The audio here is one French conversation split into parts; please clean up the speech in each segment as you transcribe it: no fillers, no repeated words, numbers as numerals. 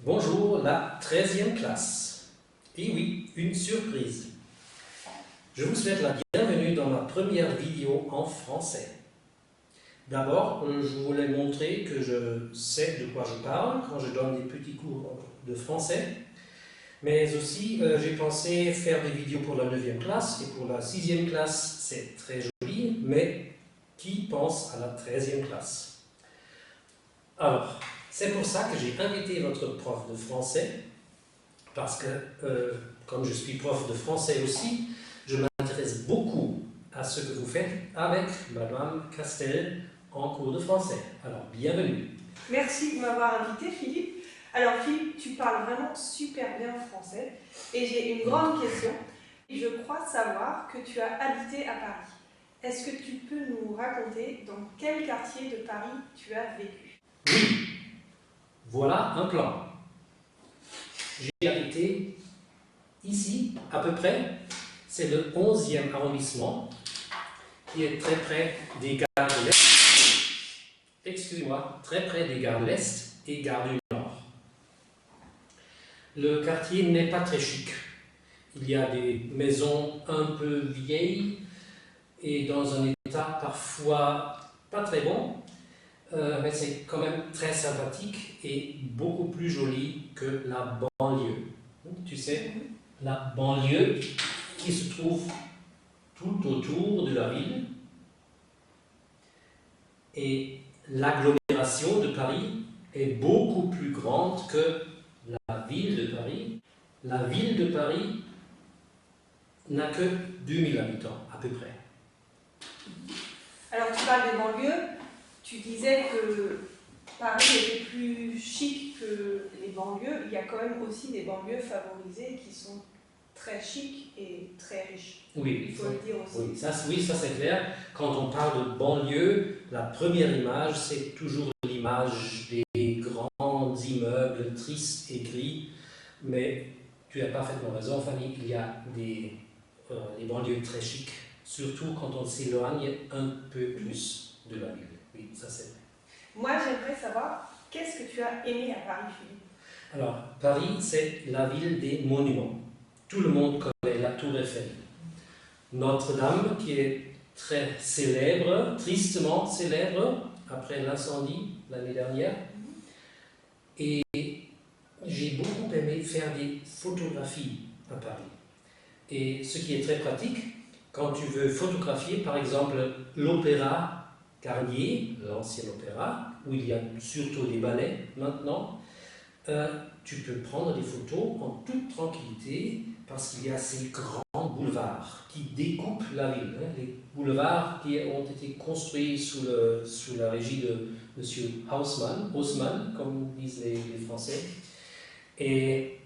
Bonjour, la 13e classe. Et oui, une surprise. Je vous souhaite la bienvenue dans ma première vidéo en français. D'abord, je voulais montrer que je sais de quoi je parle quand je donne des petits cours de français. Mais aussi, j'ai pensé faire des vidéos pour la 9e classe et pour la 6e classe, c'est très joli, mais qui pense à la 13e classe? Alors, c'est pour ça que j'ai invité votre prof de français, parce que, comme je suis prof de français aussi, je m'intéresse beaucoup à ce que vous faites avec Madame Castel en cours de français. Alors, bienvenue. Merci de m'avoir invité, Philippe. Alors, Philippe, tu parles vraiment super bien français et j'ai une grande question. Je crois savoir que tu as habité à Paris. Est-ce que tu peux nous raconter dans quel quartier de Paris tu as vécu? Oui, voilà un plan. J'ai habité ici, à peu près, c'est le 11e arrondissement, qui est très près des gares de l'Est. Excusez-moi, très près des gares de l'Est et gares du Nord. Le quartier n'est pas très chic. Il y a des maisons un peu vieilles et dans un état parfois pas très bon, mais c'est quand même très sympathique et beaucoup plus joli que la banlieue. Tu sais, la banlieue qui se trouve tout autour de la ville et l'agglomération de Paris est beaucoup plus grande que la ville de Paris. La ville de Paris n'a que 2000 habitants à peu près. Alors, tu parles des banlieues. Tu disais que Paris était plus chic que les banlieues. Il y a quand même aussi des banlieues favorisées qui sont très chic et très riches. Oui, Il faut le dire aussi. Oui, ça c'est clair. Quand on parle de banlieue, la première image, c'est toujours l'image des grands immeubles tristes et gris. Mais tu as parfaitement raison, Fanny, il y a des banlieues très chics, surtout quand on s'éloigne un peu plus de la ville. Oui, ça c'est vrai. Moi, j'aimerais savoir, qu'est-ce que tu as aimé à Paris, Philippe? Alors, Paris, c'est la ville des monuments. Tout le monde connaît la Tour Eiffel. Notre-Dame, qui est très célèbre, tristement célèbre, après l'incendie l'année dernière. Et j'ai beaucoup aimé faire des photographies à Paris. Et ce qui est très pratique, quand tu veux photographier, par exemple, l'opéra Garnier, l'ancien opéra, où il y a surtout des ballets maintenant, tu peux prendre des photos en toute tranquillité parce qu'il y a ces grands boulevards qui découpent la ville. Les boulevards qui ont été construits sous la régie de M. Haussmann, comme disent les Français. Et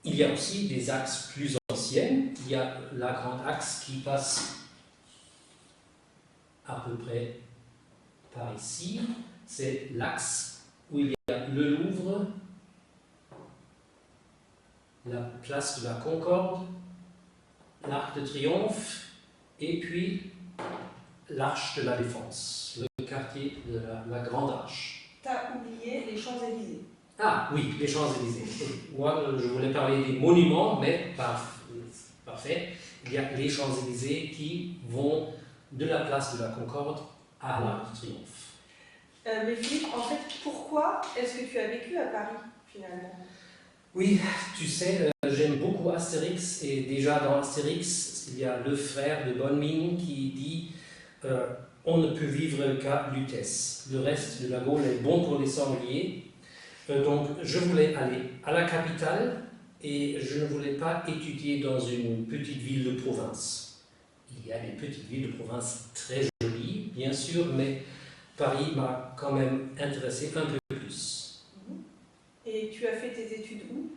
il y a aussi des axes plus anciens. Il y a la grande axe qui passe à peu près par ici. C'est l'axe où il y a le Louvre, la place de la Concorde, l'Arc de Triomphe et puis l'Arche de la Défense, le quartier de la Grande Arche. Tu as oublié les Champs-Élysées. Ah oui, les Champs-Élysées. Moi, je voulais parler des monuments, mais parfait. Il y a les Champs-Élysées qui vont de la place de la Concorde à l'Arc de Triomphe. Mais Philippe, en fait, pourquoi est-ce que tu as vécu à Paris, finalement? Oui, tu sais, j'aime beaucoup Astérix, et déjà dans Astérix, il y a le frère de Bonne Mine qui dit on ne peut vivre qu'à Lutèce. Le reste de la Gaule est bon pour les sangliers. Donc je voulais aller à la capitale et je ne voulais pas étudier dans une petite ville de province. Il y a des petites villes de province très jolies, bien sûr, mais Paris m'a quand même intéressé un peu plus. Et tu as fait tes études où?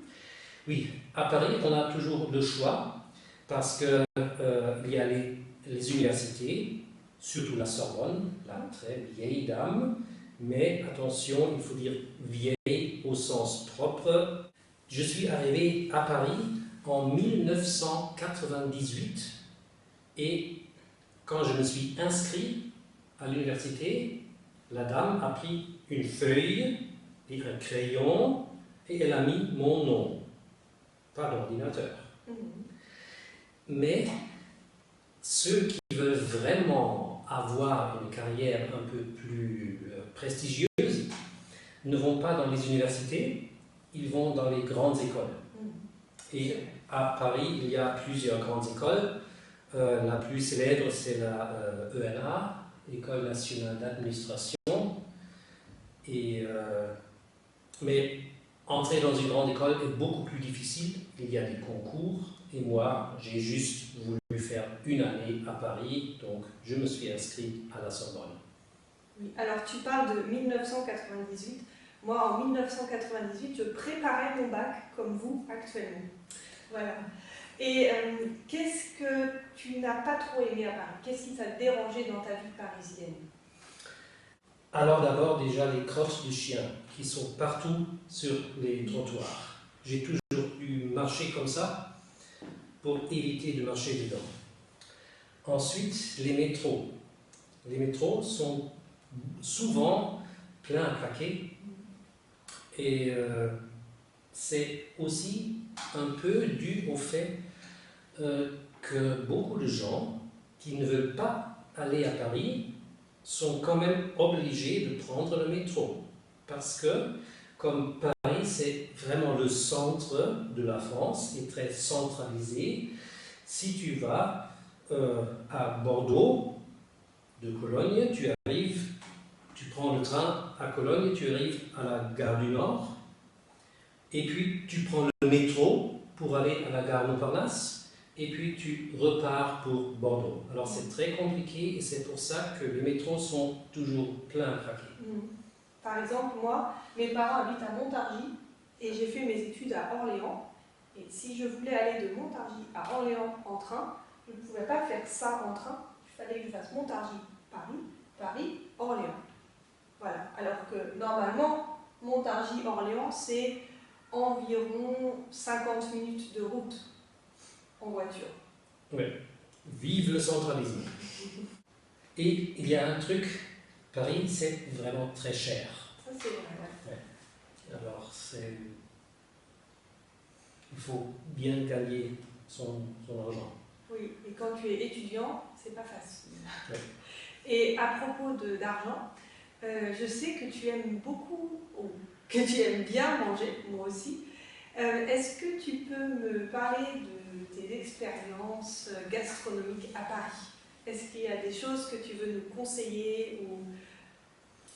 Oui, à Paris, on a toujours le choix parce qu'il y a les universités, surtout la Sorbonne, la très vieille dame, mais attention, il faut dire vieille au sens propre. Je suis arrivé à Paris en 1998 et quand je me suis inscrit à l'université, la dame a pris une feuille et un crayon et elle a mis mon nom, pas d'ordinateur. Mais ceux qui veulent vraiment avoir une carrière un peu plus prestigieuse ne vont pas dans les universités, ils vont dans les grandes écoles. Et à Paris, il y a plusieurs grandes écoles. La plus célèbre, c'est la ENA, École nationale d'administration. Mais entrer dans une grande école est beaucoup plus difficile. Il y a des concours. Et moi, j'ai juste voulu faire une année à Paris, donc je me suis inscrit à la Sorbonne. Oui. Alors tu parles de 1998. Moi, en 1998, je préparais mon bac comme vous actuellement. Voilà. Et qu'est-ce que tu n'as pas trop aimé à Paris? Qu'est-ce qui t'a dérangé dans ta vie parisienne? Alors d'abord, déjà les crottes de chiens qui sont partout sur les trottoirs. J'ai toujours dû marcher comme ça pour éviter de marcher dedans. Ensuite, les métros. Les métros sont souvent pleins à craquer et c'est aussi un peu dû au fait que beaucoup de gens qui ne veulent pas aller à Paris sont quand même obligés de prendre le métro. Parce que, comme Paris, c'est vraiment le centre de la France, et très centralisé, si tu vas à Bordeaux, de Cologne, tu prends le train à Cologne, tu arrives à la gare du Nord, et puis tu prends le métro pour aller à la gare Montparnasse, et puis tu repars pour Bordeaux. Alors c'est très compliqué et c'est pour ça que les métros sont toujours pleins à craquer. Par exemple, moi, mes parents habitent à Montargis et j'ai fait mes études à Orléans. Et si je voulais aller de Montargis à Orléans en train, je ne pouvais pas faire ça en train. Il fallait que je fasse Montargis-Paris, Paris-Orléans. Voilà. Alors que normalement, Montargis-Orléans, c'est environ 50 minutes de route en voiture. Oui. Vive le centralisme. Et il y a un truc, Paris, c'est vraiment très cher. Ça, c'est vrai. Ouais. Alors, il faut bien gagner son argent. Oui, et quand tu es étudiant, c'est pas facile. Ouais. Et à propos d'argent, je sais que tu aimes beaucoup, ou que tu aimes bien manger, moi aussi. Est-ce que tu peux me parler de tes expériences gastronomiques à Paris? Est-ce qu'il y a des choses que tu veux nous conseiller ou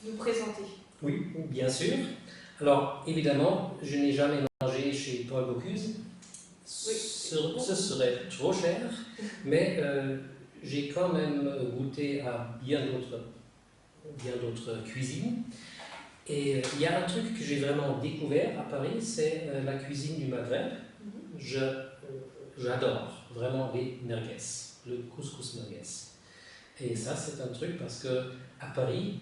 nous présenter? Oui, bien sûr. Alors, évidemment, je n'ai jamais mangé chez Paul Bocuse. Oui. Ce serait trop cher, mais j'ai quand même goûté à bien d'autres cuisines. Et il y a un truc que j'ai vraiment découvert à Paris, c'est la cuisine du Maghreb. J'adore vraiment les merguez, le couscous merguez. Et ça, c'est un truc parce que à Paris,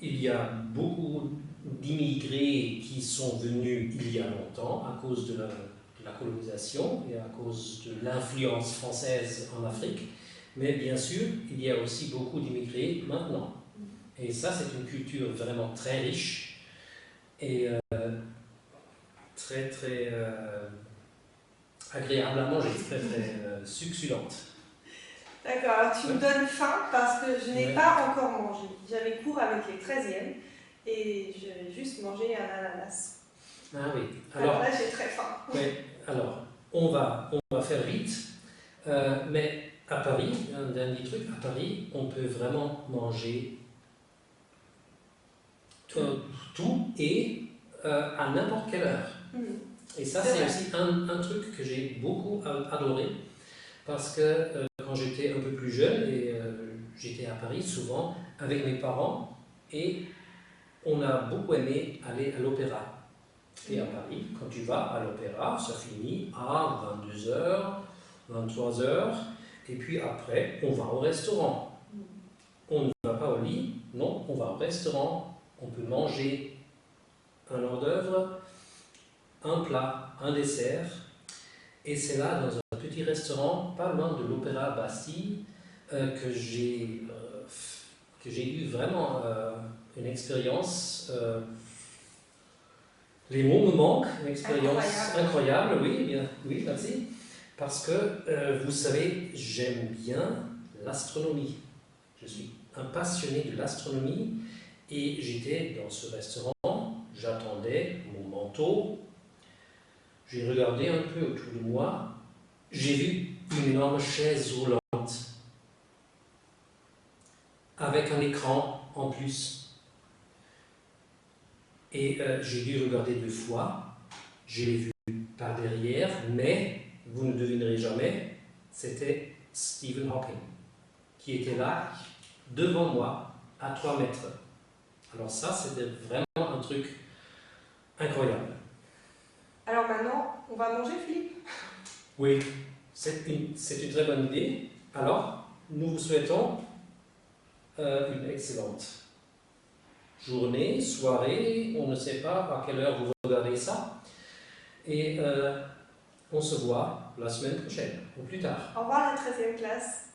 il y a beaucoup d'immigrés qui sont venus il y a longtemps à cause de la colonisation et à cause de l'influence française en Afrique. Mais bien sûr, il y a aussi beaucoup d'immigrés maintenant. Et ça, c'est une culture vraiment très riche et très, très agréable à manger, très, très succulente. D'accord, alors tu me donnes faim parce que je n'ai pas encore mangé. J'avais cours avec les 13e et j'ai juste mangé un ananas. Ah oui. Alors là, j'ai très faim. Oui, alors, on va faire vite, mais à Paris, un dernier truc, à Paris, on peut vraiment manger tout et à n'importe quelle heure. Et ça, c'est aussi un truc que j'ai beaucoup adoré, parce que quand j'étais un peu plus jeune, et j'étais à Paris souvent avec mes parents, et on a beaucoup aimé aller à l'opéra. Et à Paris, quand tu vas à l'opéra, ça finit à 22h, 23h, et puis après, on va au restaurant. On ne va pas au lit, non, on va au restaurant, on peut manger un hors d'œuvre, un plat, un dessert, et c'est là, dans un petit restaurant, pas loin de l'Opéra Bastille, que j'ai eu vraiment une expérience Les mots me manquent, une expérience Incroyable. incroyable, oui, bien, oui, merci. Parce que, vous savez, j'aime bien l'astronomie. Je suis un passionné de l'astronomie et j'étais dans ce restaurant, j'attendais mon manteau, j'ai regardé un peu autour de moi, j'ai vu une énorme chaise roulante avec un écran en plus. Et j'ai dû regarder 2 fois, je l'ai vu par derrière, mais vous ne devinerez jamais, c'était Stephen Hawking qui était là devant moi à 3 mètres. Alors ça, c'était vraiment un truc incroyable. Alors maintenant, on va manger, Philippe? Oui, c'est une très bonne idée. Alors, nous vous souhaitons une excellente journée, soirée, on ne sait pas à quelle heure vous regardez ça. Et on se voit la semaine prochaine, ou plus tard. Au revoir la 13e classe.